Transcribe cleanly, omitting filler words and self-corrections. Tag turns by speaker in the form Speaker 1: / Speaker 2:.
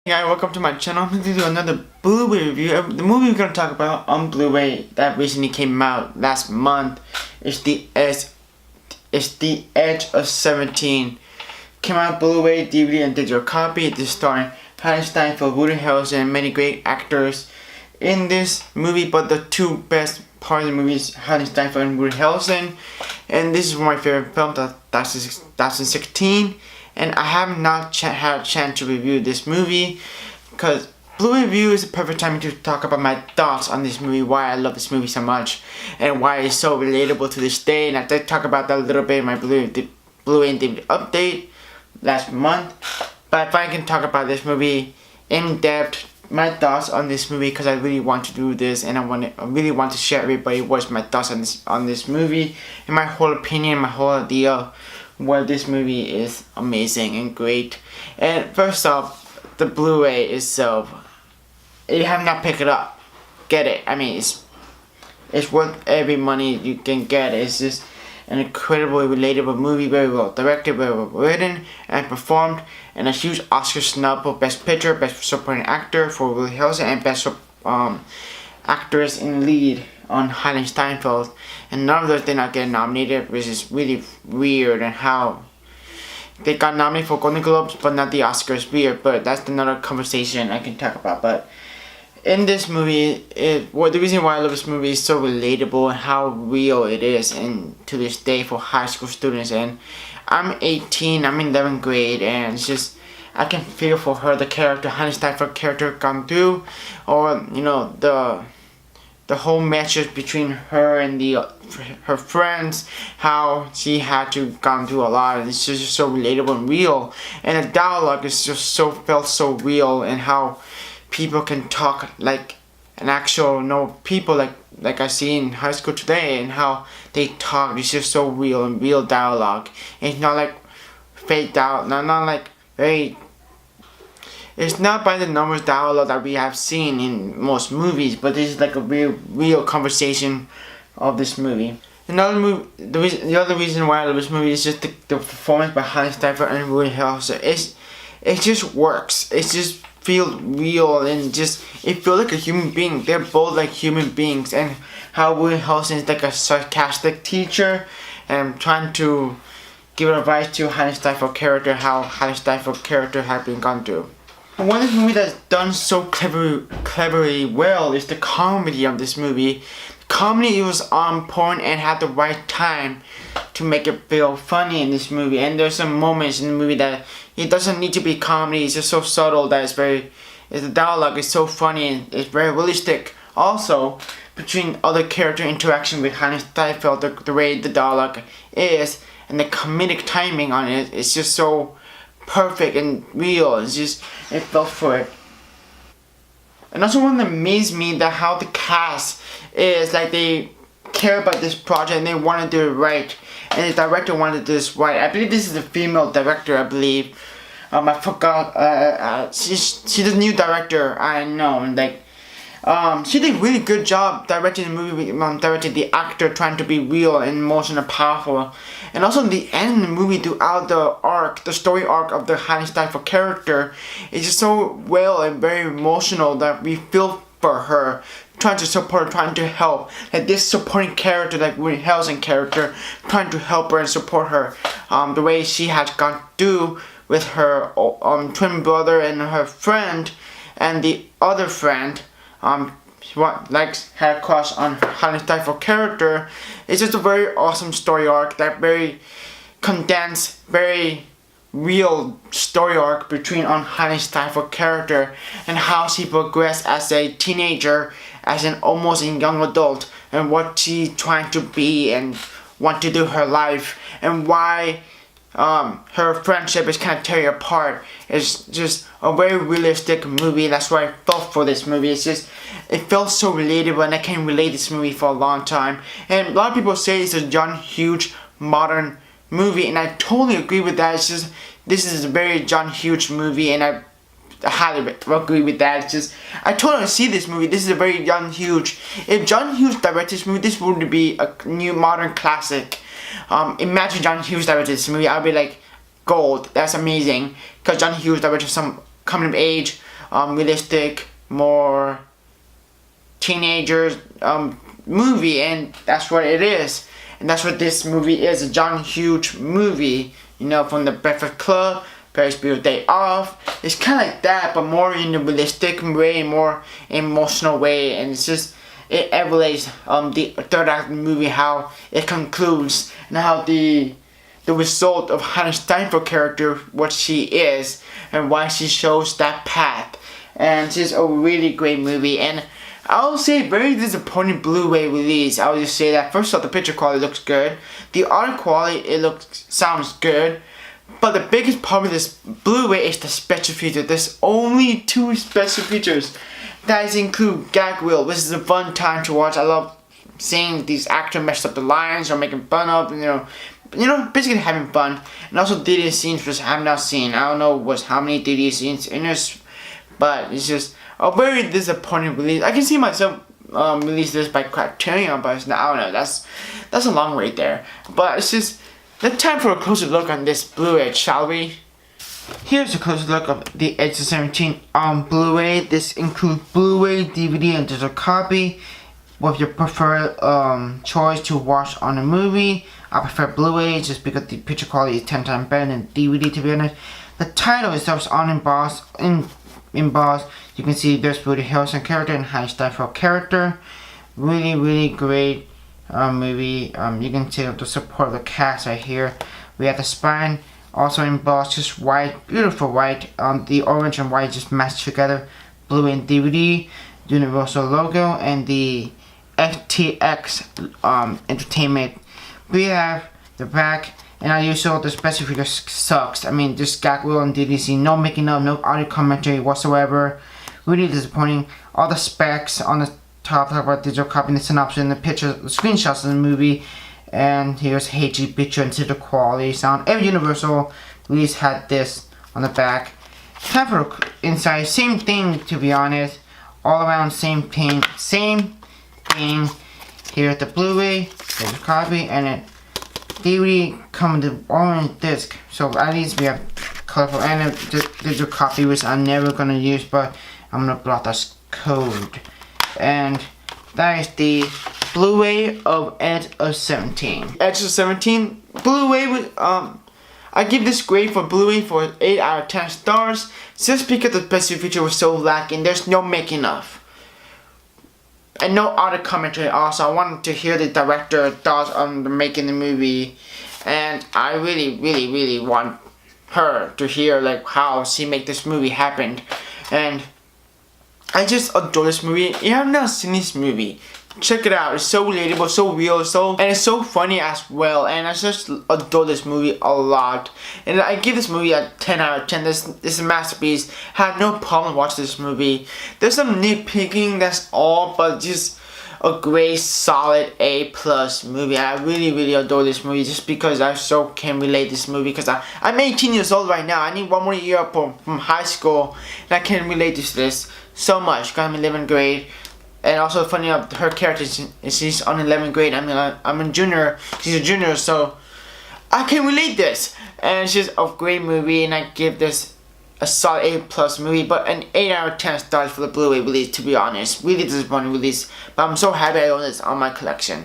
Speaker 1: Hey guys, welcome to my channel. I'm going to do another Blu-ray review. The movie we're going to talk about on Blu-ray that recently came out last month is The Edge of 17. Came out Blu-ray, DVD, and digital copy. It is starring Hailee Steinfeld, Woody Harrelson, and many great actors in this movie. But the two best parts of the movie is Hailee Steinfeld and Woody Harrelson. And this is one of my favorite films, that's 2016. And I have not had a chance to review this movie because Blu-ray review is the perfect time to talk about my thoughts on this movie, why I love this movie so much, and why it's so relatable to this day. And I did talk about that a little bit in my Blu-ray and DVD update last month. But if I can talk about this movie in depth, my thoughts on this movie, because I really want to do this and I really want to share everybody what's my thoughts on this movie and my whole opinion, my whole idea. Well, this movie is amazing and great. And first off, the Blu-ray itself, you have not picked it up, get it. I mean, it's worth every money you can get. It's just an incredibly relatable movie, very well directed, very well written and performed, and a huge Oscar snub for Best Picture, Best Supporting Actor for Woody Harrelson, and Best Actress in Lead on Hailee Steinfeld, and none of those did not get nominated, which is really weird. And how they got nominated for Golden Globes but not the Oscars, weird. But that's another conversation I can talk about. But in this movie, the reason why I love this movie is so relatable and how real it is, and to this day for high school students. And I'm 18, I'm in 11th grade, and it's just I can feel for her, the character, Hailee Steinfeld character gone through, or the whole message between her and her friends, how she had to gone through a lot, and it's just so relatable and real. And the dialogue is just felt so real, and how people can talk like an actual people like I see in high school today, and how they talk. It's just so real and real dialogue. And it's not like faked out, not like very. It's not by the numbers dialogue that we have seen in most movies, but this is like a real conversation of this movie. The other reason why I love this movie is just the performance by Hailee Steinfeld and Woody Harrelson. It just works. It just feels real, and it feels like a human being. They're both like human beings, and how Woody Harrelson is like a sarcastic teacher and trying to give advice to Hailee Steinfeld character, how Hailee Steinfeld character had been gone through. One of the movies that's done so cleverly well is the comedy of this movie. The comedy was on point and had the right time to make it feel funny in this movie. And there's some moments in the movie that it doesn't need to be comedy. It's just so subtle that the dialogue is so funny and it's very realistic. Also, between other character interaction with Hailee Steinfeld, the way the dialogue is and the comedic timing on it, it's just so perfect and real. It felt for it. And also, one that amazed me that how the cast is like, they care about this project and they want to do it right, and the director wanted to do this right. I believe this is a female director. I believe I forgot. She's the new director. I know, and she did a really good job directing the movie, directing the actor trying to be real and emotional and powerful. And also the end of the movie, throughout the story arc of the Hailee Steinfeld character, is just so well and very emotional that we feel for her, trying to support her, trying to help. Like this supporting character, like Woody Harrelson character, trying to help her and support her. The way she had gone through with her twin brother and her friend, and the other friend, had a crush on Hailee Steinfeld character. It's just a very awesome story arc, that very condensed, very real story arc between Hailee Steinfeld character and how she progressed as a teenager, as an almost young adult, and what she's trying to be and want to do her life, and why her friendship is kind of tearing apart. It's just a very realistic movie. That's why I felt for this movie. It felt so relatable, and I can relate this movie for a long time. And a lot of people say it's a John Hughes modern movie, and I totally agree with that. This is a very John Hughes movie, and I highly agree with that. I totally see this movie. This is a very John Hughes. If John Hughes directed this movie, this would be a new modern classic. Imagine John Hughes directed this movie. I'd be like, gold. That's amazing. Because John Hughes directed some coming of age realistic, more teenagers movie, and that's what it is. And that's what this movie is, a John Hughes movie, you know, from The Breakfast Club, Ferris Bueller's Day Off. It's kind of like that, but more in a realistic way, more emotional way, and it's just, it elevates the third act of the movie, how it concludes, and how the result of Hannah Steinfeld character, what she is, and why she shows that path. And it's just a really great movie, and I will say very disappointing Blu-ray release. I will just say that. First off, the picture quality looks good. The audio quality, sounds good. But the biggest problem with this Blu-ray is the special features. There's only 2 special features. That include gag reel, which is a fun time to watch. I love seeing these actors mess up the lines or making fun of, you know, basically having fun. And also deleted scenes, which I have not seen. I don't know how many deleted scenes in this, but it's just a very disappointing release. I can see myself release this by Criterion, but I don't know. That's a long way there. But it's just, let's time for a closer look on this Blu-ray, shall we? Here's a closer look of the Edge of 17 on Blu-ray. This includes Blu-ray, DVD, and digital copy. With your preferred choice to watch on a movie, I prefer Blu-ray just because the picture quality is 10 times better than DVD, to be honest. The title itself is on embossed. You can see there's Woody Harrelson character and Hannah Steinfeld character. Really, really great movie. You can see the support of the cast right here. We have the spine also embossed, just white, beautiful white. The orange and white just matched together. Blu-ray and DVD, Universal logo, and the FTX Entertainment. We have the back, and as usual, the special figure sucks. I mean, just gag reel and DDC, no making up, no audio commentary whatsoever. Really disappointing. All the specs on the top, talk about digital copy, the synopsis, and the pictures, the screenshots of the movie. And here's HD picture and digital quality sound. Every Universal release had this on the back. Time for inside, same thing, to be honest. All around same thing. Here's the Blu-ray, there's a copy, and it DVD come with the orange disc. So at least we have colorful, and there's a copy which I'm never gonna use, but I'm gonna block this code. And that is the Blu-ray of Edge of 17. Edge of 17 Blu-ray with I give this grade for Blu-ray for 8 out of 10 stars, just because the special feature was so lacking. There's no making of. And no audio commentary also. I wanted to hear the director's thoughts on making the movie. And I really want her to hear like how she make this movie happen. And I just adore this movie. If you have not seen this movie, check it out. It's so relatable, so real, and it's so funny as well. And I just adore this movie a lot. And I give this movie a 10 out of 10. This is a masterpiece. Had no problem watching this movie. There's some nitpicking, that's all, but just a great, solid A+ movie. I really adore this movie just because I so can relate this movie. Because I'm 18 years old right now. I need one more year up from high school, and I can relate to this so much. Because I'm in 11th grade. And also funny enough, her character she's on 11th grade. I mean, I'm a junior. She's a junior, so I can relate this. And she's a great movie, and I give this a solid A+ movie, but an 8 out of 10 stars for the Blu-ray release. To be honest, really disappointing release. But I'm so happy I own this on my collection.